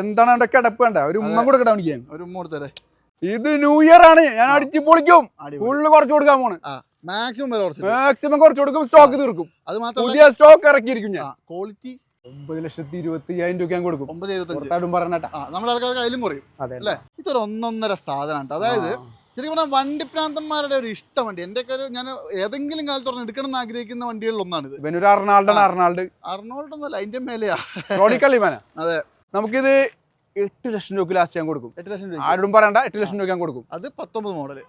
എന്താണ് എന്റെ കിടപ്പ് വേണ്ട ഒരു ഉമ്മ കൂടെ കിട്ടാൻ ഒരു ഉമ്മ കൊടുത്തേ. ഇത് ന്യൂ ഇയർ ആണ്, ഞാൻ അടിച്ചു പൊളിക്കും. ഫുള്ള് കുറച്ച് കൊടുക്കാൻ പോണ്. മാക്സിമം കുറച്ച് കൊടുക്കും, സ്റ്റോക്ക് തീർക്കും. അത് മാത്രം പുതിയ സ്റ്റോക്ക് ഇറക്കിയിരിക്കും ഞാൻ. ക്വാളിറ്റി 9,20,000 രൂപ കൊടുക്കും. 9,25 പറഞ്ഞാ നമ്മുടെ ആൾക്കാർക്ക് അതിലും കുറയും അല്ലേ. ഇതൊരു ഒന്നൊന്നര സാധനമാണ്. അതായത് ശരിക്കും പറഞ്ഞാൽ വണ്ടി പ്രാന്തന്മാരുടെ ഒരു ഇഷ്ട വണ്ടി. എൻ്റെ ഒക്കെ ഞാൻ ഏതെങ്കിലും കാലത്ത് പറഞ്ഞ് എടുക്കണം എന്ന് ആഗ്രഹിക്കുന്ന വണ്ടികളിൽ ഒന്നാണിത്. അർണോൾഡ് ഒന്നല്ല, അതിന്റെ മേലെയാ. അതെ, നമുക്കിത് 8 ലക്ഷം രൂപ ലാസ്റ്റ് ഞാൻ കൊടുക്കും. 8 ലക്ഷം രൂപ ആരോടും പറയണ്ട, 8 ലക്ഷം രൂപ ഞാൻ കൊടുക്കും. അത് 19 മോഡൽ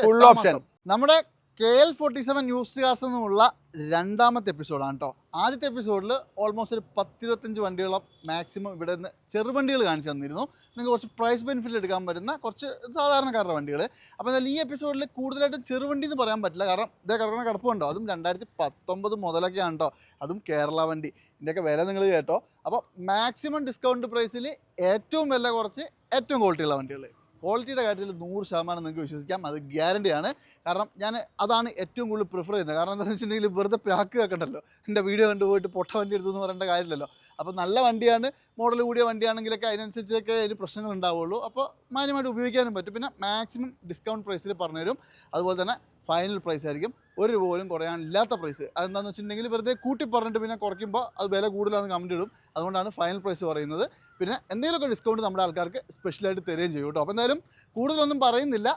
ഫുൾ ഓപ്ഷൻ. നമ്മുടെ KL47 യൂസ്ഡ് കാർസ് എന്നുള്ള രണ്ടാമത്തെ എപ്പിസോഡാണ് കേട്ടോ. ആദ്യത്തെ എപ്പിസോഡിൽ ഓൾമോസ്റ്റ് ഒരു 10-25 വണ്ടികളും മാക്സിമം ഇവിടെ നിന്ന് ചെറുവണ്ടികൾ കാണിച്ചു തന്നിരുന്നു. നിങ്ങൾക്ക് കുറച്ച് പ്രൈസ് ബെനിഫിറ്റ് എടുക്കാൻ പറ്റുന്ന കുറച്ച് സാധാരണക്കാരുടെ വണ്ടികൾ. അപ്പോൾ എന്നാൽ ഈ എപ്പിസോഡിൽ കൂടുതലായിട്ടും ചെറുവണ്ടി എന്ന് പറയാൻ പറ്റില്ല. കാരണം ഇതേ കിടക്കുന്ന കിടപ്പുണ്ടോ, അതും 2019 മുതലൊക്കെയാണ് കേട്ടോ. അതും കേരള വണ്ടി. ഇതിൻ്റെയൊക്കെ വില നിങ്ങൾ കേട്ടോ. അപ്പോൾ മാക്സിമം ഡിസ്കൗണ്ട് പ്രൈസിൽ ഏറ്റവും വില കുറച്ച് ഏറ്റവും ക്വാളിറ്റിയുള്ള വണ്ടികൾ. ക്വാളിറ്റിയുടെ കാര്യത്തിൽ 100% നിങ്ങൾക്ക് വിശ്വസിക്കാം. അത് ഗ്യാരണ്ടിയാണ്. കാരണം ഞാൻ അതാണ് ഏറ്റവും കൂടുതൽ പ്രിഫർ ചെയ്യുന്നത്. കാരണം എന്താണെന്ന് വെച്ചിട്ടുണ്ടെങ്കിൽ വെറുതെ പ്രാക്ക് വെക്കണ്ടല്ലോ. എൻ്റെ വീഡിയോ കണ്ടുപോയിട്ട് പൊട്ട വണ്ടി എടുത്തു എന്ന് പറയേണ്ട കാര്യമില്ലല്ലോ. അപ്പോൾ നല്ല വണ്ടിയാണ്, മോഡൽ കൂടിയ വണ്ടിയാണെങ്കിലൊക്കെ അതിനനുസരിച്ചൊക്കെ അതിന് പ്രശ്നങ്ങൾ ഉണ്ടാവുള്ളൂ. അപ്പോൾ മാന്യമായിട്ട് ഉപയോഗിക്കാനും പറ്റും. പിന്നെ മാക്സിമം ഡിസ്കൗണ്ട് പ്രൈസിൽ പറഞ്ഞുതരും. അതുപോലെ തന്നെ ഫൈനൽ പ്രൈസ് ആയിരിക്കും. ഒരു പോലും കുറയാനില്ലാത്ത പ്രൈസ്. അതെന്താണെന്ന് വെച്ചിട്ടുണ്ടെങ്കിൽ വെറുതെ കൂട്ടി പറഞ്ഞിട്ട് പിന്നെ കുറയ്ക്കുമ്പോൾ അത് വില കൂടുതലാണെന്ന് കമൻറ്റ് ഇടും. അതുകൊണ്ടാണ് ഫൈനൽ പ്രൈസ് പറയുന്നത്. പിന്നെ എന്തെങ്കിലുമൊക്കെ ഡിസ്കൗണ്ട് നമ്മുടെ ആൾക്കാർക്ക് സ്പെഷ്യലായിട്ട് തരുകയും ചെയ്യും കേട്ടോ. അപ്പോൾ എന്തായാലും കൂടുതലൊന്നും പറയുന്നില്ല.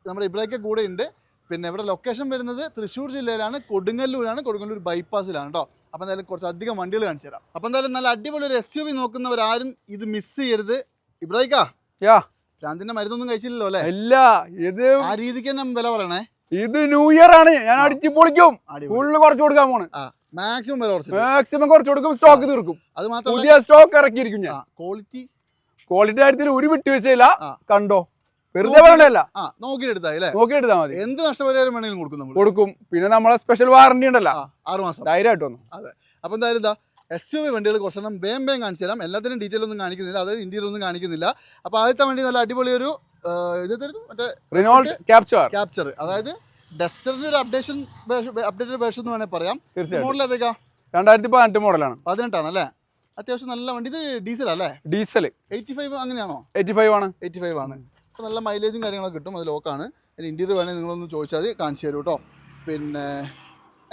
നമ്മുടെ ഇബ്രാഹിം കൂടെ ഉണ്ട്. പിന്നെ ഇവിടെ ലൊക്കേഷൻ വരുന്നത് തൃശ്ശൂർ ജില്ലയിലാണ്, കൊടുങ്ങല്ലൂരാണ്. കൊടുങ്ങല്ലൂർ ബൈപ്പാസിലാണ് കേട്ടോ. അപ്പോൾ എന്തായാലും കുറച്ച് അധികം വണ്ടികൾ കാണിച്ചു തരാം. അപ്പോൾ എന്തായാലും നല്ല അടിപൊളി ഒരു SUV നോക്കുന്നവരാരും ഇത് മിസ് ചെയ്യരുത്. ഇബ്രാഹിക്കാ, ഭ്രാന്തിൻ്റെ മരുന്നൊന്നും കഴിച്ചില്ലല്ലോ അല്ലേ? ഇല്ല, ഇത് ആ രീതിക്ക് തന്നെ വില പറയണേ. ഇത് ന്യൂ ഇയർ ആണ്, ഞാൻ അടിച്ചു പൊളിക്കും. ഫുള്ള് കുറച്ച് കൊടുക്കാൻ പോണ്. മാക്സിമം കുറച്ച് കൊടുക്കും, സ്റ്റോക്ക് തീർക്കും. അത് മാത്രം പുതിയ സ്റ്റോക്ക് ഇറക്കിയിരിക്കും ഞാൻ. ക്വാളിറ്റി കാര്യത്തിൽ ഒരു വിട്ടുവീഴ്ചയില്ല. കണ്ടോ, വെറുതെ പറയണല്ല, നോക്കിയെടുത്താൽ മതി. എന്ത് നഷ്ടപരിഹാരം വേണമെങ്കിലും കൊടുക്കും. പിന്നെ നമ്മളെ സ്പെഷ്യൽ വാറന്റി ഉണ്ടല്ലോ, 6 മാസം ധൈര്യമായിട്ട് വന്നു. അതെ. അപ്പൊ എന്തായാലും ഇതാ SUV വണ്ടികൾ കുറച്ചെണ്ണം വേഗം കാണിച്ചു തരാം. എല്ലാത്തിനും ഡീറ്റെയിൽ ഒന്നും കാണിക്കുന്നില്ല, അതായത് ഇന്ത്യയിൽ ഒന്നും കാണിക്കുന്നില്ല. അപ്പൊ ആദ്യത്തെ വണ്ടി നല്ല അടിപൊളി ഒരു മറ്റേ റിനോൾട്ട് ക്യാപ്ചർ, അതായത് ഡസ്റ്ററിന്റെ ഒരു അപ്ഡേറ്റഡ് വേർഷൻ എന്ന് വേണമെങ്കിൽ പറയാം. മോഡൽ ഏതൊക്കെയാ? 2018 മോഡലാണ്. 18 ആണല്ലേ? അത്യാവശ്യം നല്ല വണ്ടി. ഇത് ഡീസൽ അല്ലേ? ഡീസൽ 85 അങ്ങനെയാണോ? 85 ആണ്. അപ്പോൾ നല്ല മൈലേജും കാര്യങ്ങളൊക്കെ കിട്ടും. അത് ലോക്കാണ്. അതിന് ഇന്റീരിയർ വേണമെങ്കിൽ നിങ്ങളൊന്ന് ചോദിച്ചാൽ മതി, കാണിച്ചു തരും കേട്ടോ. പിന്നെ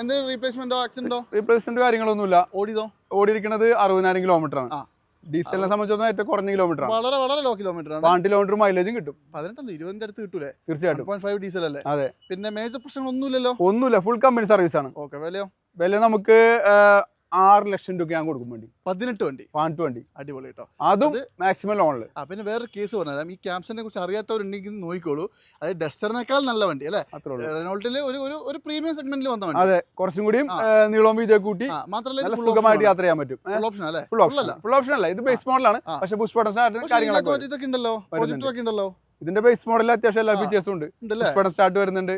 എന്തെങ്കിലും റീപ്ലേസ്മെന്റോ ആക്സിഡന്റോ? റീപ്ലേസ്മെന്റ് കാര്യങ്ങളൊന്നുമില്ല. ഓടിയിരിക്കുന്നത് 60,000 കിലോമീറ്ററാണ്. ഡീസലിനെ സംബന്ധിച്ചിടത്തോളം ഏറ്റവും കുറഞ്ഞ കിലോമീറ്റർ, വളരെ ലോ കിലോമീറ്റർ ആണ്. 1 കിലോമീറ്റർ മൈലേജും കിട്ടും. 18-20 അടുത്ത് കിട്ടൂലേ? തീർച്ചയായിട്ടും. 1.5 ഡീസൽ അല്ലേ? അതെ. പിന്നെ മേജർ പ്രശ്നങ്ങളൊന്നുമില്ലല്ലോ? ഒന്നുമില്ല, ഫുൾ കമ്പനി സർവീസ് ആണ്. ഓക്കെ. വിലയോ? വില നമുക്ക് 6 ലക്ഷം രൂപ ഞാൻ കൊടുക്കും വണ്ടി. 18 വണ്ടി. അടിപൊളി കേട്ടോ. അതും മാക്സിമം ലോണില്. പിന്നെ വേറൊരു കേസ് പറഞ്ഞുതരാം. ഈ ക്യാപ്സിനെ കുറിച്ച് അറിയാത്തവരുണ്ടെങ്കിൽ നോക്കിക്കോളൂ. അത് ഡസ്റ്ററിനേക്കാൾ നല്ല വണ്ടി അല്ലേ? റെനോൾട്ടില് ഒരു പ്രീമിയം സെഗ്മെന്റിൽ വന്ന വണ്ടി. അതെ, കുറച്ചും കൂടി നീളവും വീതിയൊക്കെ കൂട്ടി മാത്രമല്ല സുഖമായിട്ട് യാത്ര ചെയ്യാൻ പറ്റും. ഫുൾ ഓപ്ഷൻ അല്ലേ? ഫുൾ ഓപ്ഷൻ അല്ല, ഇത് ബേസ് മോഡലാണ്. പക്ഷെ പുഷ് ബട്ടൺ കാര്യങ്ങളൊക്കെ ഇതൊക്കെ ഉണ്ടല്ലോ. ഇതിന്റെ ബേസ് മോഡലിൽ അത്യാവശ്യം എല്ലാ ഫീച്ചേഴ്സും ഉണ്ട്. പുഷ് ബട്ടൺ സ്റ്റാർട്ട് വരുന്നുണ്ട്,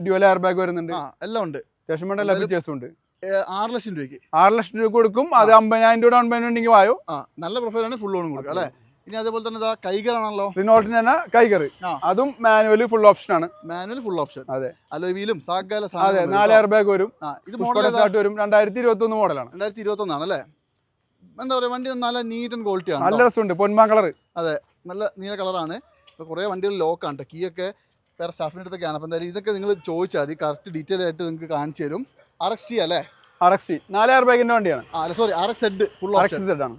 ഡ്യുവൽ എയർ ബാഗ് വരുന്നുണ്ട്, എല്ലാം ഉണ്ട്. അത്യാവശ്യം വേണ്ട എല്ലാ ഫീച്ചേഴ്സും ഉണ്ട്. 6 ലക്ഷം രൂപയ്ക്ക് 6 ലക്ഷം രൂപ കൊടുക്കും. അത് 50,000 രൂപ ഡൗൺ പേയ്മെന്റ് ഉണ്ടെങ്കിൽ വായോ. നല്ല പ്രൊഫൈലാണ്, ഫുൾ ലോൺ കൊടുക്കുക അല്ലേ? ഇനി അതേപോലെ തന്നെ കൈഗർ ആണല്ലോ, റിനോൾട്ടിന് തന്നെ കൈഗർ. അതും മാനുവൽ ഫുൾ ഓപ്ഷൻ ആണ്. അതെ. അലോയ് വീലും സാഗാല 4 എയർ ബാഗ് വരും. ഇത് മോഡൽ സ്റ്റാർട്ട് വരും. 2021 മോഡലാണ്. 2021 ആണല്ലേ? എന്താ പറയുക, വണ്ടി നല്ല നീറ്റ് ആൻഡ് ക്വാളിറ്റി ആണ്. നല്ല രസമുണ്ട്, പൊന്മാ കളർ. അതെ, നല്ല നീല കളറാണ്. ഇപ്പോൾ കുറേ വണ്ടികൾ ലോക്കാണ് കേട്ടോ. കീയൊക്കെ വേറെ സ്റ്റാഫിൻ്റെ അടുത്തൊക്കെയാണ്. അപ്പോൾ എന്തായാലും ഇതൊക്കെ നിങ്ങൾ ചോദിച്ചാൽ മതി, കറക്റ്റ് ഡീറ്റെയിൽ ആയിട്ട് നിങ്ങൾക്ക് കാണിച്ചു തരും. RXT അല്ലേ? RXT 4 എയർ ബാഗിന്റെ വണ്ടിയാണ്. സോറി, RXZ ഫുൾ RXZ ആണ്.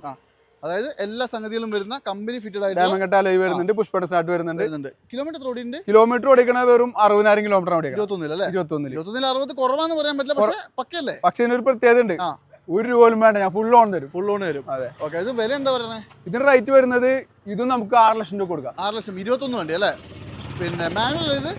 അതായത് എല്ലാ സംഗതികളും വരുന്ന കമ്പനി ഫിറ്റഡ് ആയിട്ട് ഡയമണ്ട് അലോയ് വരുന്നുണ്ട്, പുഷ് ബട്ടൺ സ്റ്റാർട്ട് വരുന്നുണ്ട്. കിലോമീറ്റർ ഓടിക്കണ വെറും 60,000 കിലോമീറ്റർ. 21 60 കുറവാന്ന് പറയാൻ പറ്റില്ല, പക്ഷേ പക്കല്ലേ? പക്ഷേ ഇതിനൊരു പ്രത്യേകത ഉണ്ട്, ഒരു രൂപ പോലും വേണ്ട, ഞാൻ ഫുൾ ലോൺ തരും. അതെ. ഓക്കെ. ഇത് വില എന്താ പറയണേ? ഇതിന് റേറ്റ് വരുന്നത് ഇതും നമുക്ക് 6 ലക്ഷം രൂപ കൊടുക്കാം. 6 ലക്ഷം 21 വണ്ടി അല്ലേ? പിന്നെ മാനുവൽ, ഇത്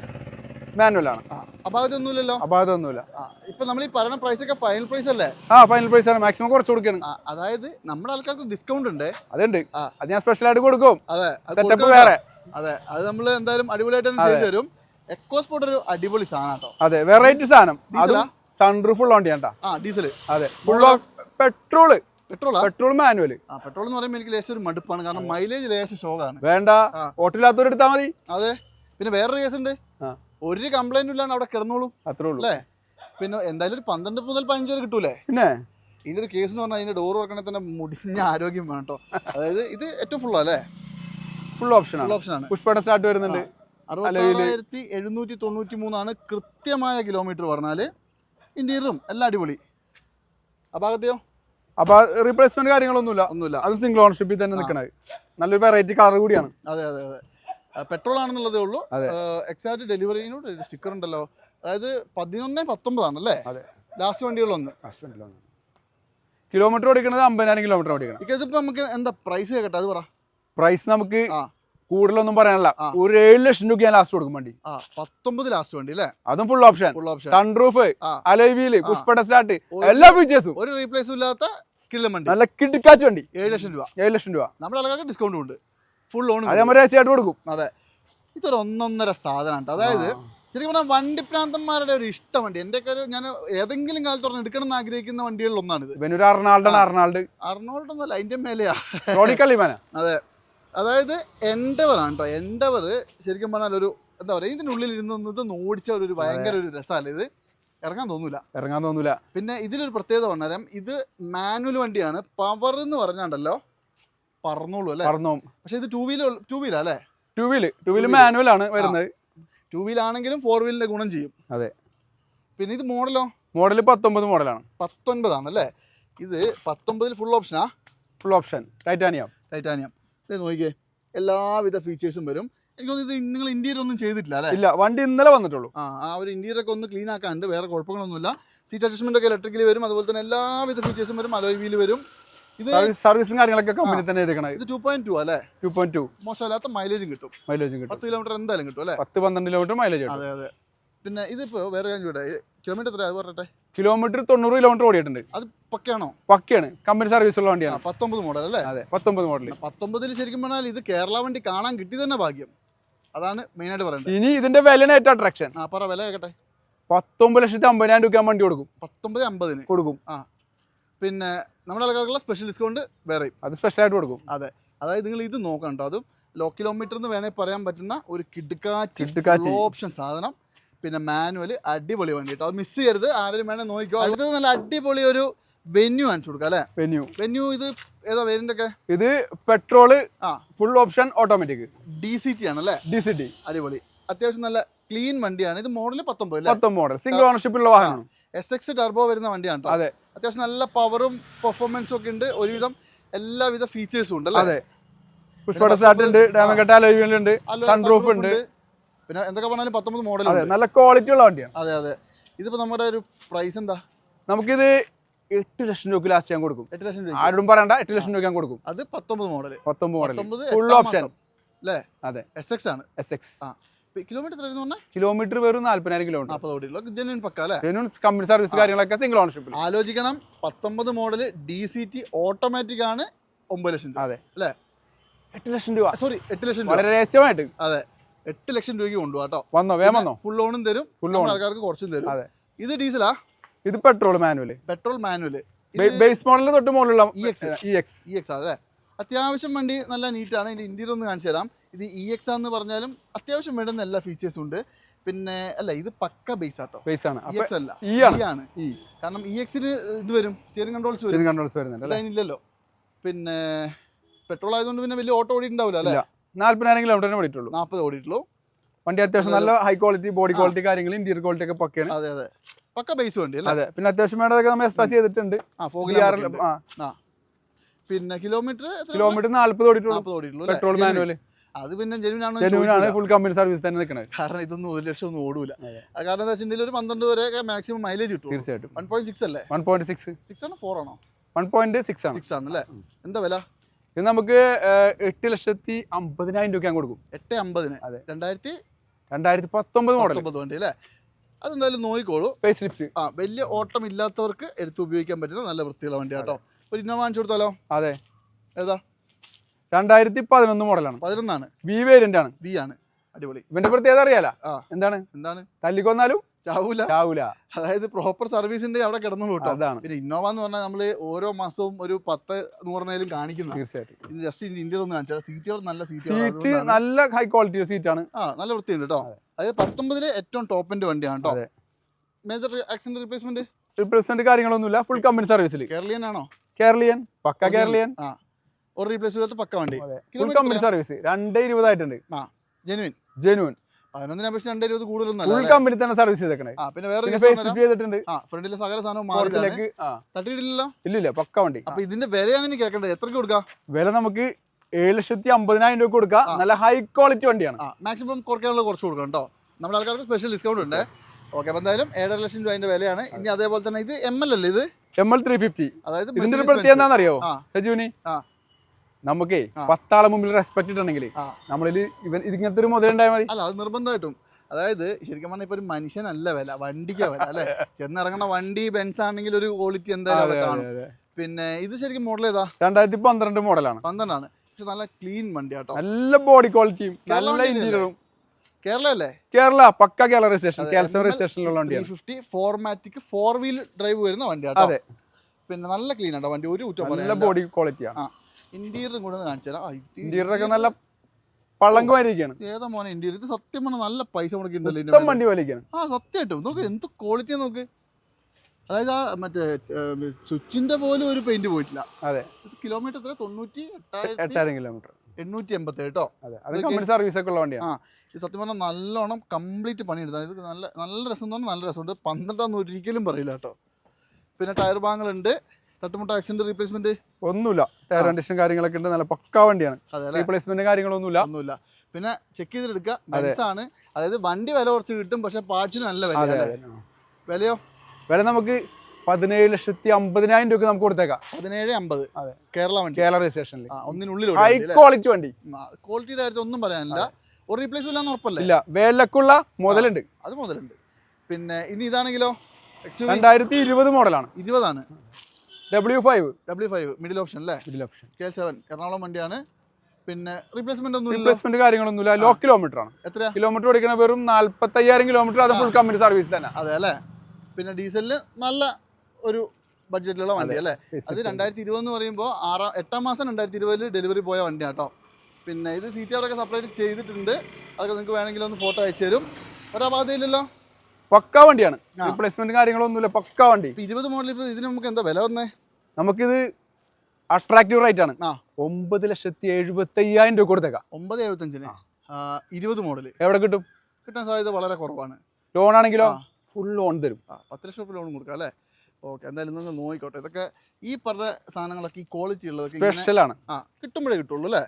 മാനുവൽ ആണ്. അപാകതൊന്നുമില്ലല്ലോ? അപാകതൊന്നുമില്ല. ഇപ്പൊ നമ്മൾ ഈ പറയുന്ന പ്രൈസ് ഒക്കെ ഫൈനൽ പ്രൈസ് അല്ലേ? ഫൈനൽ പ്രൈസ് ആണ്. മാക്സിമം കുറച്ച് കൊടുക്കണം. അതായത് നമ്മുടെ ആൾക്കാർക്ക് ഡിസ്കൗണ്ട് ഉണ്ട്. അതുണ്ട്, അത് ഞാൻ സ്പെഷ്യൽ ആയിട്ട് കൊടുക്കും. അതെ, സെറ്റപ്പ് വേറെ. അതെ, അത് നമ്മൾ എന്തായാലും അടിപൊളിയായിട്ട് ചെയ്തു തരും. എക്കോസ്പോർട്ട് ഒരു അടിപൊളി സാധനം കേട്ടോ. അതെ, വെറൈറ്റി സാധനം. സൺറൂഫ് ഉള്ള വണ്ടിയാണ്. ഡീസൽ. അതെ, ഫുൾ പെട്രോൾ മാനുവൽ. പെട്രോൾ എന്ന് പറയുമ്പോൾ എനിക്ക് ലേശം ഒരു മടുപ്പാണ്, കാരണം മൈലേജ് ലേശം ഷോക്കാണ്. വേണ്ട, ഓട്ടില്ലാത്തവർ എടുത്താൽ മതി. അതെ. പിന്നെ വേറൊരു കേസ് ഉണ്ട്, ഒരു കംപ്ലൈന്റും ഇല്ലാണ്ട് അവിടെ കിടന്നോളൂ, അത്രേ ഉള്ളൂ അല്ലേ? പിന്നെ എന്തായാലും ഒരു 12 മുതൽ 15 വരെ കിട്ടൂലേ? പിന്നെ ഇതിന്റെ ഒരു കേസ് എന്ന് പറഞ്ഞാൽ അതിന്റെ ഡോർ തുറക്കണേ തന്നെ മുടിഞ്ഞ ആരോഗ്യം വേണം കേട്ടോ. അതായത് ഇത് ഏറ്റവും ഫുൾ അല്ലേ, ഫുൾ ഓപ്ഷൻ ആണ്. പുഷ് ബട്ടൺ സ്റ്റാർട്ട് വരുന്നുണ്ട്. 66,793 കൃത്യമായ കിലോമീറ്റർ പറഞ്ഞാല്. ഇന്റീരിയറും എല്ലാം അടിപൊളി. ആ ഭാഗത്തെയോ അപ്പൊ റീപ്ലേസ്മെന്റ് കാര്യങ്ങളൊന്നുമില്ല. അത് സിംഗിൾ ഓണർഷിപ്പിൽ തന്നെ നിൽക്കണത്. നല്ലൊരു വെറൈറ്റി കളർ കൂടിയാണ്. അതെ അതെ അതെ, പെട്രോൾ ആണെന്നുള്ളതേ ഉള്ളൂ. എക്സാക്ട് ഡെലിവറിനോട് സ്റ്റിക്കർ ഉണ്ടല്ലോ. അതായത് 11-19 ആണല്ലേ ലാസ്റ്റ് വണ്ടികളൊന്ന്. കിലോമീറ്റർ ഓടിക്കുന്നത് 50,000 കിലോമീറ്റർ ഓടിക്കണം. ഇതിപ്പോ നമുക്ക് എന്താ പ്രൈസ് കേട്ടെ, അത് പറ. പ്രൈസ് നമുക്ക് കൂടുതലൊന്നും പറയാനല്ല, ഒരു 7 ലക്ഷം രൂപ ലാസ്റ്റ് കൊടുക്കും വണ്ടി. 19 ലാസ്റ്റ് വണ്ടി അല്ലേ, അതും full option, sunroof, alloy wheel, push button start, എല്ലാ ഫീച്ചേഴ്സും, ഒരു റീപ്ലേസും ഇല്ലാത്ത കിടിലൻ വണ്ടി, നല്ല കിടുക്കാച്ച് വണ്ടി. 7 ലക്ഷം രൂപ. നമ്മുടെ ആൾക്കാർക്ക് ഡിസ്കൗണ്ടും ഉണ്ട്, ഫുൾ ലോൺ ആയിട്ട് കൊടുക്കും. അതെ, ഇതൊരു ഒന്നൊന്നര സാധനമാണ്. അതായത് ശരിക്കും പറഞ്ഞാൽ വണ്ടി പ്രാന്തന്മാരുടെ ഒരു ഇഷ്ട വണ്ടി. എൻ്റെ ഒക്കെ ഞാൻ ഏതെങ്കിലും കാലത്ത് പറഞ്ഞ് എടുക്കണം എന്ന് ആഗ്രഹിക്കുന്ന വണ്ടികളിൽ ഒന്നാണിത്. അർണോൾഡ് ഒന്നല്ല, അതിന്റെ മേലെയാ. അതെ, അതായത് എൻഡവർ ആണ് കേട്ടോ. എൻഡവർ ശരിക്കും പറഞ്ഞാൽ ഒരു എന്താ പറയുക, ഇതിനുള്ളിൽ ഇരുന്ന് ഓടിച്ച ഒരു ഭയങ്കര ഒരു രസമല്ല ഇത്. ഇറങ്ങാൻ തോന്നൂല. പിന്നെ ഇതിലൊരു പ്രത്യേകത പറഞ്ഞാൽ ഇത് മാനുവൽ വണ്ടിയാണ്. പവർ എന്ന് പറഞ്ഞാണ്ടല്ലോ പറഞ്ഞോളൂ അല്ലേ. പക്ഷെ ഇത് ടൂ വീലർ അല്ലേ. ടൂ വീല് മാനുവൽ ആണ് വരുന്നത്. ടൂ വീലാണെങ്കിലും 4 വീലിന്റെ ഗുണം ചെയ്യും. അതെ. പിന്നെ ഇത് മോഡൽ 19 മോഡലാണ്. 19 ആണല്ലേ. ഇത് 19 ഫുൾ ഓപ്ഷനാ. Full option titanium. ഇത് നോക്കിയേ, എല്ലാവിധ ഫീച്ചേഴ്സും വരും. എനിക്ക് തോന്നുന്നു ഇത് നിങ്ങൾ ഇന്റീരിയർ ഒന്നും ചെയ്തിട്ടില്ല അല്ലേ. ഇല്ല, വണ്ടി ഇന്നലെ വന്നിട്ടുള്ളൂ. ആ ഒരു ഇന്റീരിയർ ഒക്കെ ഒന്ന് ക്ലീൻ ആക്കാണ്ട് വേറെ കുഴപ്പങ്ങളൊന്നുമില്ല. സീറ്റ് അഡ്ജസ്റ്റ്മെന്റ് ഒക്കെ ഇലക്ട്രിക്കലി വരും. അതുപോലെ തന്നെ എല്ലാവിധ ഫീച്ചേഴ്സും വരും. അലോയ് വീല് വരും. ഇത് സർവീസും കാര്യങ്ങളൊക്കെ കമ്പനി തന്നെ ചെയ്തേക്കണത്. ഇത് 2.2 അല്ലേ. 2.2 മോശമല്ലാത്ത മൈലേജും കിട്ടും. 10 കിലോമീറ്റർ എന്തായാലും കിട്ടും അല്ലേ. 10-12 കിലോമീറ്റർ മൈലേജ്. അതെ. പിന്നെ ഇതിപ്പോ വേറെ കാര്യം കൂടെ, കിലോമീറ്റർ എത്ര അത് പറഞ്ഞെ. കിലോമീറ്റർ 90 കിലോമീറ്റർ ഓടിയിട്ടുണ്ട്. അത് പക്കയാണോ? പക്കയാണ്, കമ്പനി സർവീസ് ഉള്ള വണ്ടിയാണ്. 19 മോഡൽ അല്ലേ. അതെ, 19 മോഡൽ. 19 ശരിക്കും പറഞ്ഞാൽ ഇത് കേരള വണ്ടി കാണാൻ കിട്ടി തന്നെ ഭാഗ്യം. അതാണ് മെയിൻ ആയിട്ട് പറയേണ്ടത്. ഇനി ഇതിന്റെ വില ഏറ്റവും അട്രാക്ഷൻ. പറ, വില കേട്ടെ. 19,50,000 രൂപ വണ്ടി കൊടുക്കും. 19,50,000 കൊടുക്കും. പിന്നെ നമ്മുടെ ആൾക്കാർക്കുള്ള സ്പെഷ്യൽ ഡിസ്കൗണ്ട് വേറെ, അത് സ്പെഷ്യൽ ആയിട്ട് കൊടുക്കും. അതെ, അതായത് നിങ്ങൾ ഇത് നോക്കണ്ടോ, അതും ലോ കിലോമീറ്റർ എന്ന് വേണേൽ പറയാൻ പറ്റുന്ന ഒരു കിടുക്കാച്ചി ഓപ്ഷൻ സാധനം. പിന്നെ മാനുവൽ അടിപൊളി വണ്ടി കേട്ടോ, അത് മിസ് ചെയ്യരുത്. ആരും വേണേൽ നോക്കിക്കോ. അത് നല്ല അടിപൊളി ഒരു വെന്യൂ കാണിച്ചു കൊടുക്കാം അല്ലേ. വെന്യൂ ഇത് ഏതാ വേരിയന്റ് ഒക്കെ? ഇത് petrol, full option, automatic, DCT ആണല്ലേ. DCT അടിപൊളി, അത്യാവശ്യം നല്ല ക്ലീൻ വണ്ടിയാണ്. ഇത് മോഡൽ 19 മോഡൽ, സിംഗിൾ ഓണർഷിപ്പ് ഉള്ള വാഹനം. SX ടർബോ വരുന്ന വണ്ടിയാണ് കേട്ടോ. അതെ, അത്യാവശ്യം നല്ല പവറും പെർഫോമൻസും ഒക്കെ ഉണ്ട്. ഒരുവിധം എല്ലാവിധ ഫീച്ചേഴ്സും ഉണ്ട്. അതെ, പുഷ് ബട്ടൺ സ്റ്റാർട്ട് ഉണ്ട്, ഡാമേജ് കട്ട അലോയ് വീൽ ഉണ്ട്, സൺറൂഫ് ഉണ്ട്. പിന്നെ എന്തൊക്കെ പറഞ്ഞാലും 19 മോഡൽ, നല്ല ക്വാളിറ്റി ഉള്ള വണ്ടിയാണ്. അതെ. ഇതിപ്പോ നമ്മുടെ ഒരു പ്രൈസ് എന്താ? നമുക്കിത് 8 ലക്ഷം രൂപ ലാസ്റ്റ് ഞാൻ കൊടുക്കും. 8 ലക്ഷം രൂപ ആരോടും പറയണ്ട, 8 ലക്ഷം രൂപ ഞാൻ കൊടുക്കും. അത് 19 മോഡൽ ഫുൾ ഓപ്ഷൻ അല്ലേ. അതെ, SX ആണ്. കിലോമീറ്റർ കിലോമീറ്റർ വെറും 40,000 കിലോമീറ്റർ. 40 ജെന്യൂൻ പക്ക അല്ലേ. ജെന്യൂൻ കമ്പനി സർവീസ് കാര്യങ്ങളൊക്കെ സിംഗിൾ ഓണർഷിപ്പ്. ആലോചിക്കണം, 19 മോഡൽ DCT ഓട്ടോമാറ്റിക് ആണ്. 9 ലക്ഷം രൂപ. അതെ അല്ലേ. 8 ലക്ഷം രൂപ. സോറി, 8 ലക്ഷം രൂപ. വളരെ രഹസ്യമായിട്ട്. അതെ, 8 ലക്ഷം രൂപയ്ക്ക് കൊണ്ടുപോകാം. വന്നോ. ഫുൾ ലോണും തരും, ആൾക്കാർക്ക് കുറച്ചും തരും. അതെ. ഇത് ഡീസലാ. ഇത് പെട്രോൾ മാനുവൽ. ബേസ് മോഡലിന് തൊട്ട് മുകളിലുള്ള EX അല്ലേ. അത്യാവശ്യം വണ്ടി നല്ല നീറ്റാണ്. ഇതിന്റെ ഇന്റീരിയർ ഒന്ന് കാണിച്ചു തരാം. ഇത് EX ആണെന്ന് പറഞ്ഞാലും അത്യാവശ്യം വേണ്ടുന്ന എല്ലാ ഫീച്ചേഴ്സും ഉണ്ട്. പിന്നെ അല്ല, ഇത് പക്ക ബേസ് ആട്ടോ. EX അല്ല, E ആണ്. കാരണം EX-ന് ഇത് വരും, സ്റ്റിയറിംഗ് കൺട്രോൾസ് വരുന്നുണ്ട്. അതിനില്ലല്ലോ. പിന്നെ പെട്രോൾ ആയതുകൊണ്ട് പിന്നെ വലിയ ഓട്ടോ ഓടിയിട്ടുണ്ടാവില്ല അല്ലേ. 40,000 കിലോമീറ്ററിന് ഓടിയിട്ടുള്ളൂ. 40 ഓടിയിട്ടുള്ളൂ. വണ്ടി അത്യാവശ്യം നല്ല ഹൈ ക്വാളിറ്റി, ബോഡി ക്വാളിറ്റി കാര്യങ്ങൾ, ഇന്റീരിയർ ക്വാളിറ്റി ഒക്കെ പക്കയാണ്. അതെ, പക്ക ബേസ് വണ്ടി അല്ലേ. അതെ, പിന്നെ അത്യാവശ്യം വേണ്ടതൊക്കെ നമ്മൾ എക്സ്ട്രാ ചെയ്തിട്ടുണ്ട്. പിന്നെ കിലോമീറ്റർ 40 ഓടിയിട്ടുള്ളൂ. Petrol manual. അത് പിന്നെ ജെന്യൂൻ ആണ്, ഫുൾ കമ്പനി സർവീസ് തന്നെ നിൽക്കുന്നത്. കാരണം ഇതൊന്നും 1 ലക്ഷം ഒന്നും ഓടൂല. കാരണം എന്താ വെച്ചിട്ടുണ്ടെങ്കിൽ ഒരു 12 വരെ മാക്സിമം മൈലേജ് കിട്ടും. തീർച്ചയായിട്ടും. 1.6 അല്ലേ. 1.6 ആണോ 4 ആണോ? 1.6 ആണ്. 6 ആണ് അല്ലേ. എന്താ വില? ഇത് നമുക്ക് 8,50,000 രൂപ ഞാൻ കൊടുക്കും. 8,50,000. അതെ, 2019 മോഡൽ വണ്ടി അല്ലേ. അതെന്തായാലും നോക്കിക്കോളൂ. Face lift. വലിയ ഓട്ടം ഇല്ലാത്തവർക്ക് എടുത്ത് ഉപയോഗിക്കാൻ പറ്റുന്ന നല്ല വൃത്തിയുള്ള വണ്ടി കേട്ടോ. ഒരു ഇന്നോവ വാങ്ങിച്ചു കൊടുത്താലോ? അതെ. ഏതാ? 2011 മോഡലാണ്. 11 V വേരിയന്റ് ആണ്. V ആണ്. അടിപൊളി. ഇവന്റെ പ്രത്യേകത അറിയാലോ? എന്താണ്? തല്ലിക്കൊന്നാലും ചാവൂല. അതായത് പ്രോപ്പർ സർവീസിന്റെ അവിടെ കിടന്നു കേട്ടോ. പിന്നെ ഇന്നോവ എന്ന് പറഞ്ഞാൽ നമ്മള് ഓരോ മാസവും ഒരു 10-100 കാണിക്കുന്നു. തീർച്ചയായിട്ടും. ഇത് ജസ്റ്റ് ഇന്ത്യയിൽ ഒന്ന് കാണിച്ചാൽ സീറ്റുകൾ നല്ല സീറ്റ്, നല്ല ഹൈ ക്വാളിറ്റി സീറ്റ് ആണ്. നല്ല വൃത്തിയുണ്ട് കേട്ടോ. അതായത് 19 ഏറ്റവും ടോപ്പിന്റെ വണ്ടിയാണ് കേട്ടോ. മേജർ ആക്സിഡന്റ് റീപ്ലേസ്മെന്റ് റീപ്ലേസ്മെന്റ് കാര്യങ്ങളൊന്നുമില്ല, ഫുൾ കമ്പനി സർവീസിൽ. കേരളീയൻ ആണോ? കേരളീയൻ, പക്ക കേരളീയൻ. ഒരു റീപ്ലേസ് ഇല്ലാത്ത പക്ക വണ്ടി, ഫുൾ കമ്പനി സർവീസ്. 220 ആയിട്ടുണ്ട്. ജെനുവിൻ 11 അപേക്ഷിച്ച് 220 കൂടുതലൊന്നും ഫുൾ കമ്പനി തന്നെ സർവീസ് ചെയ്തേക്കണേ. പിന്നെ വേറെ ചെയ്തിട്ടുണ്ട്. ഫ്രണ്ടിലെ സകല സാധനവും തട്ടിയിട്ടില്ലല്ലോ. ഇല്ല, പക്ക വണ്ടി. അപ്പൊ ഇതിന്റെ വിലയാണ് കേൾക്കേണ്ടത്. എത്രക്ക് കൊടുക്കാം? വില നമുക്ക് 7,50,000 രൂപ കൊടുക്കാം. നല്ല ഹൈ ക്വാളിറ്റി വണ്ടിയാണ്. മാക്സിമം കുറയ്ക്കാനുള്ള കുറച്ച് കൊടുക്കണം കേട്ടോ. നമ്മുടെ ആൾക്കാർക്ക് സ്പെഷ്യൽ ഡിസ്കൗണ്ട് ഉണ്ട്. ഓക്കെ, അപ്പൊ എന്തായാലും 7.5 ലക്ഷം രൂപ അതിന്റെ വിലയാണ്. ഇനി അതേപോലെ തന്നെ ഇത് ML അല്ലേ? ഇത് ML 350. അതായത് ഇതിന്റെ പ്രത്യേകത എന്താണെന്നറിയോ സജുവിന്? നമുക്കേ 10 ആളെ മുമ്പിൽ റെസ്പെക്ട് ഇട്ടുണ്ടെങ്കിൽ നമ്മളിൽ ഇങ്ങനത്തെ ഒരു മുതലുണ്ടായാൽ മതി. അല്ല, അത് നിർബന്ധമായിട്ടും. അതായത് ശരിക്കും പറഞ്ഞാൽ ഇപ്പൊ ഒരു മനുഷ്യനല്ല വില, വണ്ടിക്കാ വില അല്ലെ. ചെന്നിറങ്ങുന്ന വണ്ടി ബെൻസ് ആണെങ്കിൽ ഒരു ക്വാളിറ്റി എന്തായാലും കാണും. പിന്നെ ഇത് ശരിക്കും മോഡൽ ഏതാ? 2012 മോഡലാണ്. 12 ആണ്. പക്ഷെ നല്ല ക്ലീൻ വണ്ടി കേട്ടോ. നല്ല ബോഡി ക്വാളിറ്റിയും നല്ല ഇന്റീരിയറും. കേരള അല്ലേ? കേരള, പക്ക കേരള രജിസ്ട്രേഷൻ, കാൽസ്യം രജിസ്ട്രേഷനിലുള്ള വണ്ടിയാണ്. 350 ഫോർമാറ്റിക് 4 വീൽ ഡ്രൈവ് വരുന്ന വണ്ടി കേട്ടോ. അതെ, പിന്നെ നല്ല ക്ലീൻ ആട്ടോ വണ്ടി, ഒരു കുറ്റം പറയാനില്ല. നല്ല ബോഡി ക്വാളിറ്റിയാണ്. ഇന്റീരിയറും കൂടെ കാണിച്ചു തരാം. ഇന്റീരിയറൊക്കെ നല്ല പള്ളങ്കുമായിരിക്കാണ്. ഏതാ മോനെ ഇന്റീരിയർ? ഇത് സത്യം പറഞ്ഞാൽ നല്ല പൈസ മുടക്കിണ്ടല്ലോ വണ്ടി വലിക്കാണ്. സത്യമായിട്ടും നോക്ക് എന്ത് ക്വാളിറ്റിയാ നോക്ക്. അതായത് ആ മറ്റേ സ്വിച്ചിന്റെ പോലും ഒരു പെയിന്റ് പോയിട്ടില്ല. അതെ, കിലോമീറ്റർ എത്ര? 98,000 കിലോമീറ്റർ. 887 കേട്ടോ. സർവീസ് ഒക്കെ ഉള്ള വണ്ടിയാണ്. ഇത് സത്യം പറഞ്ഞാൽ നല്ലോണം കംപ്ലീറ്റ് പണിയെടുത്താണ്. ഇത് നല്ല രസം തോന്നുന്നു, നല്ല രസമുണ്ട്. 12 ഒരിക്കലും പറയില്ല കേട്ടോ. പിന്നെ ടയർ ഭാഗങ്ങളുണ്ട്. തട്ടുമുട്ട ആക്സിഡന്റ് റീപ്ലേസ്മെന്റ് ഒന്നുമില്ല. ടയർ കണ്ടീഷൻ കാര്യങ്ങളൊക്കെ ഉണ്ട്. നല്ല പക്കാ വണ്ടിയാണ്. റീപ്ലേസ്മെന്റ് കാര്യങ്ങളൊന്നുമില്ല. പിന്നെ ചെക്ക് ചെയ്തെടുക്കുക. ബെൻസ് ആണ്. അതായത് വണ്ടി വില കുറച്ച് കിട്ടും, പക്ഷെ പാർട്സിന് നല്ല വില. വിലയോ? വില നമുക്ക് 17,50,000 രൂപ നമുക്ക് കൊടുത്തേക്കാം. 17,50. കേരള വണ്ടി, കേരള രജിസ്ട്രേഷനിൽ. ഒന്നിനുള്ളിൽ ഹൈ ക്വാളിറ്റി വണ്ടി. ക്വാളിറ്റിയുടെ കാര്യത്തിൽ ഒന്നും പറയാനില്ല. ഒരു റീപ്ലേസ് ഇല്ലാന്ന് ഉറപ്പല്ലേ? ഇല്ല, വേലക്കുള്ള മുതലുണ്ട്. അത് മുതലുണ്ട്. പിന്നെ ഇനി ഇതാണെങ്കിലോ? 2020 മോഡലാണ്. 20 ആണ്. W5 മിഡിൽ ഓപ്ഷൻ അല്ലേ? Middle option. KL7 എറണാകുളം വണ്ടിയാണ്. പിന്നെ റീപ്ലേസ്മെന്റ് കാര്യങ്ങളൊന്നുമില്ല. ലോ കിലോമീറ്റർ ആണ്. എത്ര കിലോമീറ്റർ ഓടിക്കണ വെറും 45,000 കിലോമീറ്റർ. അത് ഫുൾ കമ്പനി സർവീസ് തന്നെ. അതെ അല്ലേ? പിന്നെ ഡീസലിന് നല്ല ഒരു ബഡ്ജറ്റിലുള്ള വണ്ടി അല്ലേ? അത് 2020 എന്ന് പറയുമ്പോൾ 8-ാം മാസം 2020 ഡെലിവറി പോയ വണ്ടിയാണ് കേട്ടോ. പിന്നെ ഇത് സീറ്റ് കവറൊക്കെ സെപ്പറേറ്റ് ചെയ്തിട്ടുണ്ട്. അതൊക്കെ നിങ്ങൾക്ക് വേണമെങ്കിൽ ഒന്ന് ഫോട്ടോ അയച്ചു തരും. ഒരാപാതയില്ലല്ലോ, പക്കാ വണ്ടിയാണ്. റീപ്ലേസ്മെന്റ് കാര്യങ്ങളൊന്നുമില്ല, പക്കാ വണ്ടി. 20 മോഡൽ. ഇപ്പോൾ ഇതിന് നമുക്ക് എന്താ വില വന്നേ? നമുക്കിത് അട്രാക്റ്റീവ് റേറ്റ് ആണ്. 9,75,000 രൂപ കൊടുത്തേക്കാം. 9,75-ന് 20 മോഡൽ എവിടെ കിട്ടും? കിട്ടാൻ സാധ്യത വളരെ കുറവാണ്. ലോൺ ആണെങ്കിലോ ഫുൾ ലോൺ തരും. 10 ലക്ഷം രൂപ ലോൺ കൊടുക്കാം അല്ലേ? ഓക്കെ, എന്തായാലും നിങ്ങൾ നോക്കിക്കോട്ടെ. ഇതൊക്കെ ഈ പറഞ്ഞ സാധനങ്ങളൊക്കെ ഈ ക്വാളിറ്റി ഉള്ളതൊക്കെ സ്പെഷ്യലാണ്. കിട്ടുമ്പോഴേ കിട്ടുള്ളൂ അല്ലേ?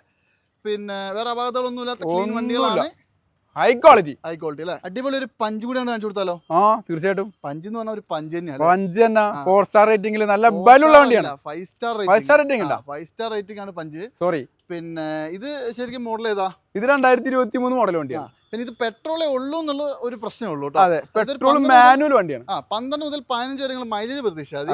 പിന്നെ വേറെ അപാകതകളൊന്നും ഇല്ലാത്ത ക്ലീൻ വണ്ടികളാണ്. ഹൈ ക്വാളിറ്റി അല്ലേ? അടിപൊളി ഒരു പഞ്ച് കൂടിയാണ് കാണിച്ചു കൊടുത്താലോ? തീർച്ചയായിട്ടും. പഞ്ച് എന്ന് പറഞ്ഞാൽ ഒരു പഞ്ച് തന്നെയാണ്. 4 സ്റ്റാർ റേറ്റിംഗിൽ നല്ല ബലുള്ള വണ്ടിയാണ്. 5 സ്റ്റാർ റേറ്റിംഗ് ഉണ്ട്. 5 സ്റ്റാർ റേറ്റിംഗ് ആണ് പഞ്ച്. സോറി. പിന്നെ ഇത് ശരിക്കും മോഡൽ ഏതാ? ഇത് 2023 മോഡൽ വണ്ടിയാണ്. പിന്നെ ഇത് പെട്രോളേ ഉള്ളൂ എന്നുള്ള ഒരു പ്രശ്നമേ ഉള്ളൂ. അതെ, പെട്രോൾ മാനുവൽ വണ്ടിയാണ്. 12 മുതൽ 15 വരെ മൈലേജ് പ്രതീക്ഷിച്ചാൽ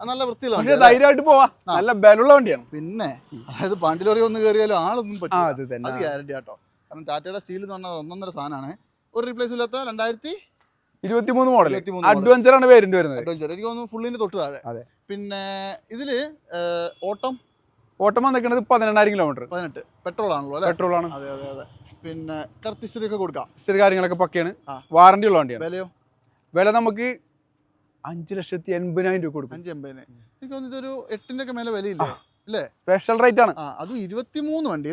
നല്ല വൃത്തിയുള്ള, ധൈര്യമായിട്ട് പോവാ. നല്ല ബലുള്ള വണ്ടിയാണ്. പിന്നെ അതായത് വണ്ടി ലോറി ഒന്ന് കയറിയാലും ആളൊന്നും പറ്റില്ല. അത് ഗ്യാരണ്ടി ആട്ടോ. കാരണം ടാറ്റയുടെ സ്റ്റീൽ എന്ന് പറഞ്ഞാൽ ഒന്നൊന്നര സാധനമാണ്. ഒരു റീപ്ലേസ് ഇല്ലാത്ത 2023 മോഡൽ അഡ്വഞ്ചർ ആണ് വേരിയന്റ് വരുന്നത്. അഡ്വഞ്ചർ എനിക്ക് തോന്നുന്നു ഫുള്ളിന് തൊട്ട് താഴെ. പിന്നെ ഇതില് ഓട്ടം വന്നിരിക്കുന്നത് 18,000 കിലോമീറ്റർ. 18 പെട്രോൾ ആണല്ലോ അല്ലേ? പെട്രോൾ ആണ്. അതെ. പിന്നെ കറക്റ്റ് ഹിസ്റ്ററി ഒക്കെ കൊടുക്കാം. ഹിസ്റ്ററി കാര്യങ്ങളൊക്കെ പക്കയാണ്. വാറന്റി ഉള്ള വണ്ടിയാണ്. വിലയോ? വില നമുക്ക് 5,80,000 രൂപ കൊടുക്കും. 5,80,000. എനിക്ക് തോന്നുന്നു ഇതൊരു 8-ന്റെ ഒക്കെ മേലെ വിലയില്ലേ? സ്പെഷ്യൽ റേറ്റ് ആണ്. അത് 23 വണ്ടി.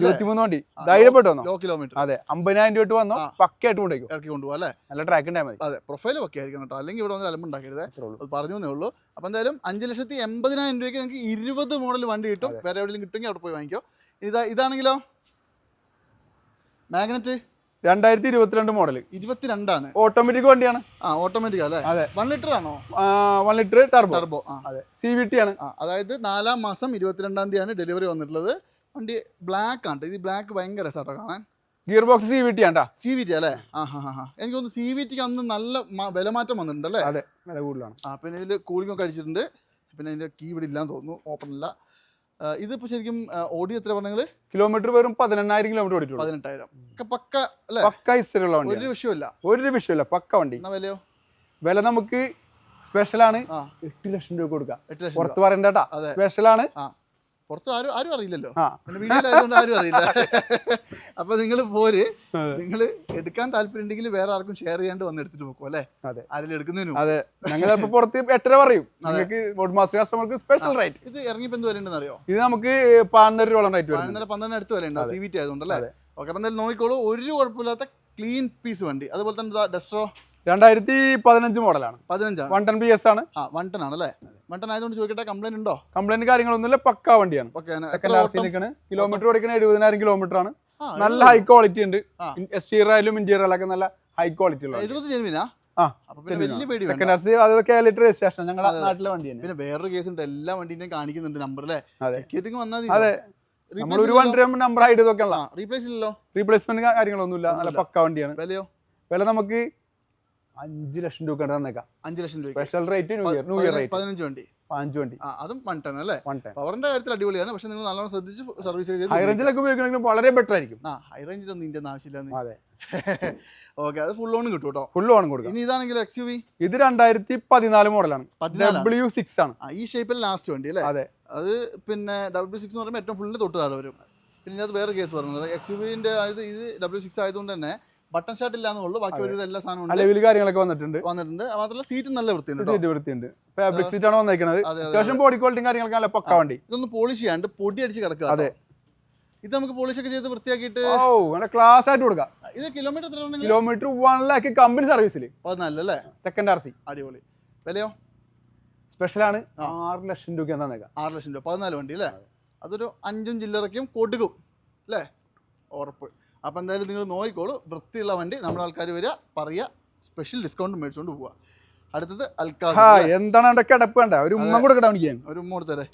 ധൈര്യപ്പെട്ടു വന്നോ? Low kilometre. അതെ, 50,000 രൂപ വന്നോ പക്കയായിട്ട് കൊണ്ടേക്കും. ഇറക്കി കൊണ്ടുപോകാം അല്ലേ? നല്ല ട്രാക്ക് ഉണ്ടായാൽ മതി. അതെ, പ്രൊഫൈൽ ഒക്കെ ആയിരിക്കും കേട്ടോ. അല്ലെങ്കിൽ ഇവിടെ വന്ന് അലമ്പുണ്ടാക്കരുത്. അത് പറഞ്ഞു എന്നേ ഉള്ളൂ. അപ്പൊ എന്തായാലും 5,80,000 രൂപയ്ക്ക് നിങ്ങൾക്ക് 20 മോഡൽ വണ്ടി കിട്ടും. വേറെ എവിടെയെങ്കിലും കിട്ടുമെങ്കിൽ അവിടെ പോയി വാങ്ങിക്കോ. ഇതാണെങ്കിലോ മാഗ്നറ്റ് 2022 മോഡൽ. 22 ആണ്. ഓട്ടോമാറ്റിക് വണ്ടിയാണ്. ഓട്ടോമാറ്റിക് അല്ലേ? 1 ലിറ്റർ ആണോ? 1 ലിറ്റർ ടർബോ. അതെ, CVT ആണ്. അതായത് 4-ാം മാസം 22-ാം തീയതിയാണ് ഡെലിവറി വന്നിട്ടുള്ളത്. വണ്ടി ബ്ലാക്ക് ആണ്. ഇത് ബ്ലാക്ക് ഭയങ്കര രസമാട്ടോ കാണാൻ. ഗിയർ ബോക്സ് CVT ആണ്. CVT അല്ലേ? എനിക്ക് തോന്നുന്നു CVTക്ക് അന്ന് നല്ല വില മാറ്റം വന്നിട്ടുണ്ട് അല്ലേ? അതെ, വില കൂടുതലാണ്. പിന്നെ ഇതിൽ കൂളിംഗ് ഒക്കെ അടിച്ചിട്ടുണ്ട്. പിന്നെ ഇതിന്റെ കീ ഇവിടെ ഇല്ലാന്ന് തോന്നുന്നു, ഓപ്പൺ അല്ല. ഇതിപ്പോ ശരിക്കും ഓടി എത്ര പറഞ്ഞത്? കിലോമീറ്റർ വെറും 18,000 കിലോമീറ്റർ ഓടിയിട്ടുള്ളൂ. 18,000 പക്ക അല്ലേ? പക്ക ഹിസ്റ്ററി ഉള്ള വണ്ടി. ഒരു വിഷയമില്ല, പക്ക വണ്ടി. വിലയോ? വില നമുക്ക് സ്പെഷ്യൽ ആണ്. 8 ലക്ഷം രൂപ കൊടുക്കാം. പുറത്ത് പറയണ്ടേട്ടാ, സ്പെഷ്യൽ ആണ്. പുറത്ത് ആരും അറിയില്ലല്ലോ, പിന്നെ വീട്ടിലായതുകൊണ്ട് ആരും അറിയില്ല. അപ്പൊ നിങ്ങൾ പോര്, നിങ്ങൾ എടുക്കാൻ താല്പര്യം ഉണ്ടെങ്കിൽ വേറെ ആർക്കും ഷെയർ ചെയ്യാണ്ട് വന്ന് എടുത്തിട്ട് പോകും അല്ലേ? ആരെങ്കിലും എടുക്കുന്നതിനും. അതെ, ഞങ്ങൾ പുറത്ത് 8 പറയും. കസ്റ്റമർക്ക് സ്പെഷ്യൽ റേറ്റ്. ഇത് ഇറങ്ങിയപ്പോൾ എന്ത് വില ഉണ്ടെന്ന് അറിയോ? ഇത് നമുക്ക് 12 രൂപ റേറ്റ് വരും. 12 അടുത്ത് വില ഉണ്ടാവും, CVT ആയതുകൊണ്ടല്ലേ? ഓക്കെ, അപ്പം എന്തായാലും നോക്കിക്കോളൂ, ഒരു കുഴപ്പമില്ലാത്ത ക്ലീൻ പീസ് വണ്ടി. അതുപോലെ തന്നെ ഡെസ്ട്രോ 2015 മോഡലാണ്. 15 110 PS ആണ്. 110 ആണല്ലേ? 110 ആയതുകൊണ്ട് ചോദിക്കട്ടെ, കംപ്ലൈന്റ് ഉണ്ടോ? കംപ്ലൈന്റ് കാര്യങ്ങളൊന്നുമില്ല, പക്കാ വണ്ടിയാണ്. കിലോമീറ്റർ ഓടിക്കുന്നത് 70,000 കിലോമീറ്റർ ആണ്. നല്ല ഹൈ ക്വാളിറ്റി ഉണ്ട്. എക്സ്റ്റീരിയർ ആയാലും ഇന്റീരിയർ ഒക്കെ നല്ല ഹൈ ക്വാളിറ്റി ഉള്ള. 70 ജെനുവിനാ? രജിസ്ട്രേഷൻ ഞങ്ങളുടെ നാട്ടിലെ വണ്ടിയാണ്. പിന്നെ വേറൊരു കേസ് ഉണ്ട്, എല്ലാ വണ്ടിന്റെയും കാണിക്കുന്നുണ്ട് നമ്പർ അല്ലേ? വന്നാൽ അതെ, നമ്മൾ ഒരു വണ്ടി നമ്പർ ഹൈഡ് ഇതൊക്കെ റീപ്ലേസ്മെന്റ് കാര്യങ്ങളൊന്നുമില്ല, നല്ല പക്ക വണ്ടിയാണ്. വിലയോ? വില നമുക്ക് 5 ലക്ഷം രൂപ തന്നേക്കാം. 5 ലക്ഷം രൂപ special rate. New year rate. 15 വണ്ടി. അതും 110 അല്ലേ? പവറിന്റെ കാര്യത്തിൽ അടിപൊളിയാണ്, പക്ഷെ നിങ്ങൾ നല്ലോണം ശ്രദ്ധിച്ച് സർവീസ് ചെയ്ത് ഹൈ റേഞ്ചിലൊക്കെ ഉപയോഗിക്കണമെങ്കിൽ വളരെ ബെറ്റർ ആയിരിക്കും. ഹൈ റേഞ്ചിലൊന്നും ഇതിന്റെ ആവശ്യമില്ല. അതെ, ഓക്കെ, അത് ഫുൾ ഓൺ കിട്ടും കേട്ടോ. ഫുൾ ഓൺ കൊടുക്കും. ഇനി ഇതാണെങ്കിൽ XUV, ഇത് 2014 മോഡലാണ്. W6 ആണ് ഈ ഷേപ്പിൽ ലാസ്റ്റ് വണ്ടി അല്ലേ? അതെ, അത് പിന്നെ W6 എന്ന് പറയുമ്പോൾ ഏറ്റവും ഫുള്ളിന് തൊട്ട് താഴെ വരും. പിന്നെ അത് വേറെ കേസ് പറഞ്ഞത് XUV-ന്റെ ഇത് W6 ആയതുകൊണ്ട് തന്നെ ബട്ടൺ ഷാട്ട് ഇല്ലാന്നുള്ളൂ, ബാക്കി ഒരു എല്ലാ സാധനവും കാര്യങ്ങളൊക്കെ വന്നിട്ടുണ്ട്. മാത്രമല്ല സീറ്റ് നല്ല വൃത്തിയുണ്ട്. ഫാബ്രിക് സീറ്റ് ആണ് വന്നിരിക്കുന്നത്. അത്യാവശ്യം ബോഡി ക്വാളിറ്റി കാര്യങ്ങളൊക്കെ നല്ല പക്ക വണ്ടി. ഇതൊന്ന് പോളിഷ് ചെയ്യാണ്ട് പൊടി അടിച്ച് കിടക്കുക. അതെ, ഇത് നമുക്ക് പോളിഷ് ഒക്കെ ചെയ്ത് വൃത്തിയാക്കിയിട്ട് ക്ലാസ് ആയിട്ട് കൊടുക്കാം. ഇത് കിലോമീറ്റർ കിലോമീറ്റർ 1 lakh കമ്പനി സർവീസിൽ 14 അല്ലേ? Second RC. അടിപൊളി. വിലയോ? സ്പെഷ്യൽ ആണ്, 6 ലക്ഷം രൂപ. 6 ലക്ഷം രൂപ 14 വണ്ടി അല്ലേ? അതൊരു 5 ചില്ലറയ്ക്കും കൊടുക്കും അല്ലേ? ഉറപ്പ്. അപ്പം എന്തായാലും നിങ്ങൾ നോക്കിക്കോളൂ, വൃത്തിയുള്ള വണ്ടി. നമ്മുടെ ആൾക്കാർ വരിക, പറയുക, സ്പെഷ്യൽ ഡിസ്കൗണ്ട് മേടിച്ചുകൊണ്ട് പോവുക. അടുത്തത് അൽക്കാസ്. എന്താണ് കിടപ്പ് വേണ്ട, ഒരു ഉമ്മ കൂടെ കിട്ടാൻ ഒരു ഉമ്മ കൊടുത്തരേ.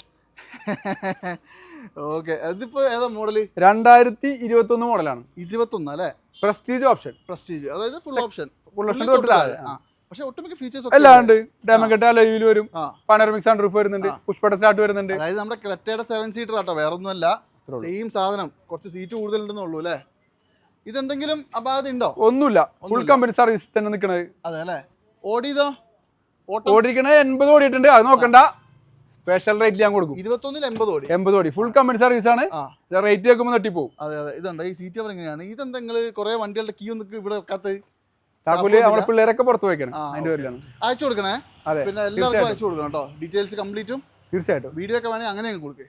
ഓക്കെ, അതിപ്പോ ഏതാ മോഡല്? 2021 മോഡലാണ്. 21 അല്ലേ? Prestige option. പ്രസ്റ്റീജ് അതായത് ഫുൾ ഓപ്ഷൻ. പക്ഷെ ഒട്ടുമിക്ക ഫീച്ചേഴ്സ് എല്ലാം ഉണ്ട്. ഡാമകെട്ട ലൈവിൽ വരും, പാനോറമിക് സൺറൂഫ് വരുന്നുണ്ട്, പുഷ്പയുടെ സ്റ്റാർട്ട് വരുന്നുണ്ട്. അതായത് നമ്മുടെ ക്രെറ്റയുടെ 7 സീറ്റർ ആട്ടോ, വേറെ ഒന്നുമല്ല, സെയിം സാധനം, കുറച്ച് സീറ്റ് കൂടുതലുണ്ടെന്നുള്ളൂ അല്ലേ? ഇതെന്തെങ്കിലും അപാകത ഉണ്ടോ? ഒന്നുമില്ല, ഫുൾ കമ്പനി സർവീസ് തന്നെ നിൽക്കണത്. അതെ അല്ലേ? ഓടിയതോ? ഓടിക്കണത് 80 ഓടിയിട്ടുണ്ട്, അത് നോക്കണ്ട, സ്പെഷ്യൽ റേറ്റ് ഞാൻ കൊടുക്കും. 21 80 ഓടി ഫുൾ കമ്പനി സർവീസ് ആണ്. റേറ്റ് വെക്കുമ്പോൾ തട്ടിപ്പോവും. അതെ അതെ, ഇതുണ്ട് ഈ സീറ്റ് കവർ എങ്ങനെയാണ്? ഇതെന്താ നിങ്ങൾ കുറെ വണ്ടികളുടെ ക്യൂ ഒന്നും ഇവിടെ വെക്കാത്തത്? താക്കോല് നമ്മളെ പിള്ളേരൊക്കെ പുറത്ത് വയ്ക്കണം, അതിന്റെ പേരിലാണ്. അയച്ചു കൊടുക്കണേ. പിന്നെ എല്ലാവർക്കും അയച്ചു കൊടുക്കണം കേട്ടോ, ഡീറ്റെയിൽസ് കംപ്ലീറ്റും. തീർച്ചയായിട്ടും വീഡിയോ ഒക്കെ വേണമെങ്കിൽ അങ്ങനെ കൊടുക്കേ.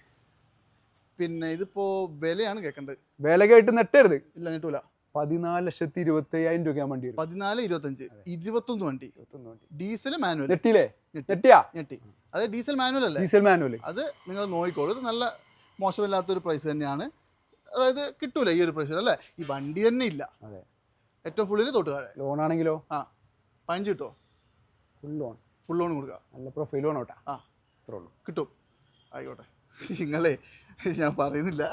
പിന്നെ ഇതിപ്പോ വിലയാണ് കേൾക്കേണ്ടത്. വില കേട്ട് നെട്ടരുത്. ഇല്ല, നെട്ടൂല. 14,25,000 രൂപ വണ്ടി. 14-25 21 വണ്ടി. Diesel manual. ഞെട്ടി. അതെ, ഡീസൽ മാനുവൽ അല്ലേ? Diesel manual. അത് നിങ്ങൾ നോക്കിക്കോളൂ, ഇത് നല്ല മോശമില്ലാത്തൊരു പ്രൈസ് തന്നെയാണ്. അതായത് കിട്ടൂല ഈ ഒരു പ്രൈസിൽ അല്ലേ? ഈ വണ്ടി തന്നെ ഇല്ല. ഏറ്റവും ഫുള്ളിൽ തൊട്ട് താഴെ. ലോൺ ആണെങ്കിലോ 15 കിട്ടോ? ഫുൾ ലോൺ കൊടുക്കുക. നല്ല പ്രൊഫൈൽ ലോൺ കേട്ടാ. അത്രേ ഉള്ളൂ, കിട്ടും. ആയിക്കോട്ടെ, നിങ്ങളെ ഞാൻ പറയുന്നില്ല.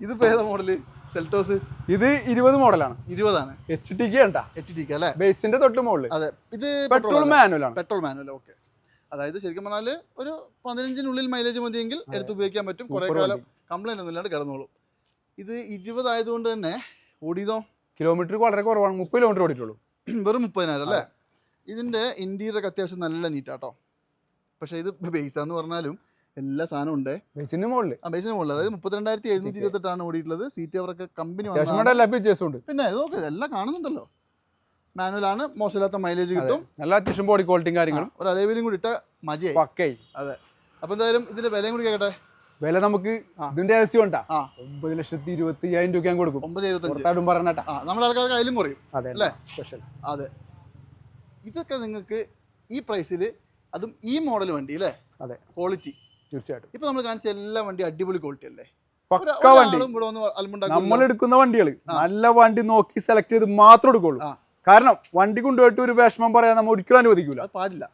ഇതിപ്പോ ഏതാ മോഡല്? സെൽറ്റോസ്. ഇത് 20 മോഡലാണ്. 20 ആണ്. HTK അല്ലേ? ബേസിന്റെ തൊട്ട് മുകളിൽ. അതെ, ഇത് പെട്രോൾ മാനുവൽ ആണ്. Petrol manual. ഓക്കെ, അതായത് ശരിക്കും പറഞ്ഞാൽ ഒരു 15-നുള്ളിൽ മൈലേജ് മതിയെങ്കിൽ എടുത്ത് ഉപയോഗിക്കാൻ പറ്റും. കുറെ കാലം കംപ്ലൈന്റ് ഒന്നും ഇല്ലാണ്ട് കിടന്നോളും. ഇത് 20 ആയതുകൊണ്ട് തന്നെ ഓടിയതോ? കിലോമീറ്റർ വളരെ കുറവാണ്, 30 കിലോമീറ്റർ ഓടിയിട്ടുള്ളൂ. വെറും 30,000 അല്ലേ? ഇതിന്റെ ഇന്റീരിയർ അത്യാവശ്യം നല്ല നീറ്റാട്ടോ. പക്ഷെ ഇത് ബേസാന്ന് പറഞ്ഞാലും എല്ലാ സാധനവും ഉണ്ട്. ബേസിന് മുകളിൽ അതായത് 32,728 ഓടിയിട്ടുള്ളത്. സീറ്റ് അവർക്ക് കമ്പനി പിന്നെ നോക്ക്, എല്ലാം കാണുന്നുണ്ടല്ലോ. മാനുവൽ ആണ്, മോശമില്ലാത്ത മൈലേജ് കിട്ടും, നല്ല അത്യാവശ്യം ബോഡി ക്വാളിറ്റിയും കാര്യങ്ങളും. ഒരു അലവിലും കൂടി ഇട്ട മജയായി. അതെ, അപ്പൊ എന്തായാലും ഇതിന്റെ വിലയും കൂടി കേട്ടെ. വില നമുക്ക് ഇതിന്റെ രഹസ്യം ഉണ്ടാ 9,25,000 രൂപ കൊടുക്കും. 9,25,000 പറഞ്ഞാ നമ്മുടെ ആൾക്കാർക്ക് അതിലും കുറയും അല്ലേ? സ്പെഷ്യൽ. അതെ, ഇതൊക്കെ നിങ്ങൾക്ക് ഈ പ്രൈസിൽ, അതും ഈ മോഡൽ വണ്ടി അല്ലേ? അതെ, ക്വാളിറ്റി തീർച്ചയായിട്ടും. ഇപ്പൊ നമ്മൾ കാണിച്ച എല്ലാ വണ്ടി അടിപൊളി ക്വാളിറ്റി അല്ലേ? നമ്മൾ എടുക്കുന്ന വണ്ടികൾ നല്ല വണ്ടി നോക്കി സെലക്ട് ചെയ്ത് മാത്രം എടുക്കുള്ളൂ. കാരണം വണ്ടി കൊണ്ടുപോയിട്ട് ഒരു വിഷമം പറയാൻ നമ്മൾ ഒരിക്കലും അനുവദിക്കൂല. പാടില്ല.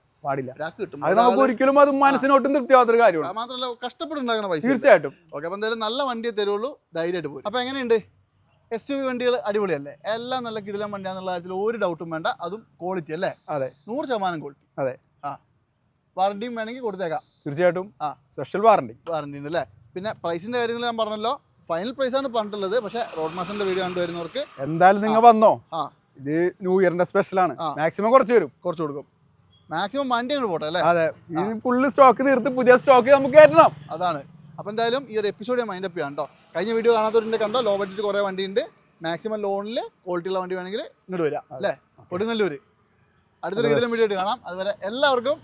അത് നമുക്ക് ഒരിക്കലും അത് മനസ്സിനൊട്ടും തൃപ്തിയാവാത്തൊരു കാര്യമാണ്. മാത്രമല്ല കഷ്ടപ്പെട്ടുണ്ടാക്കുന്ന പൈസ. തീർച്ചയായിട്ടും. ഓക്കെ, അപ്പൊ എന്തായാലും നല്ല വണ്ടിയെ തരുള്ളൂ, ധൈര്യമായിട്ട് പോകും. അപ്പൊ എങ്ങനെയുണ്ട്? SUV വണ്ടികൾ അടിപൊളിയല്ലേ? എല്ലാം നല്ല കിടിലൻ വണ്ടിയാന്നുള്ള കാര്യത്തിൽ ഒരു ഡൗട്ടും വേണ്ട. അതും ക്വാളിറ്റി അല്ലേ? അതെ, 100% ക്വാളിറ്റി. അതെ. വാറണ്ടിയും വേണമെങ്കിൽ കൊടുത്തേക്കാം. തീർച്ചയായിട്ടും. സ്പെഷ്യൽ വാറണ്ടി ഉണ്ട് അല്ലേ? പിന്നെ പ്രൈസിന്റെ കാര്യങ്ങൾ ഞാൻ പറഞ്ഞല്ലോ, ഫൈനൽ പ്രൈസ് ആണ് പറഞ്ഞിട്ടുള്ളത്. പക്ഷെ റോഡ് മാസ്റ്ററിന്റെ വീഡിയോ കണ്ടുവരുന്നവർക്ക് എന്തായാലും നിങ്ങൾ വന്നോ. ഇത് ന്യൂ ഇയറിന്റെ സ്പെഷ്യൽ ആണ്. മാക്സിമം കുറച്ച് കൊടുക്കും. മാക്സിമം വണ്ടി അങ്ങോട്ട് പോട്ടെ അല്ലേ? അതെ, ഫുള്ള് സ്റ്റോക്ക് തീർത്ത് പുതിയ സ്റ്റോക്ക് നമുക്ക് കയറ്റണം. അതാണ് അപ്പോൾ എന്തായാലും ഈ ഒരു എപ്പിസോഡ് ഞാൻ മൈൻഡപ്പ് ചെയ്യാം കേട്ടോ. കഴിഞ്ഞ വീഡിയോ കാണാത്തവരുണ്ട്, കണ്ടോ, ലോ ബഡ്ജറ്റ് കുറേ വണ്ടിയുണ്ട്, മാക്സിമം ലോണിൽ ക്വാളിറ്റിയുള്ള വണ്ടി വേണമെങ്കിൽ ഇങ്ങോട്ട് വരാം അല്ലേ, കൊടുങ്ങല്ലൂർ. അടുത്തൊരു വീഡിയോ കാണാം. അതുവരെ എല്ലാവർക്കും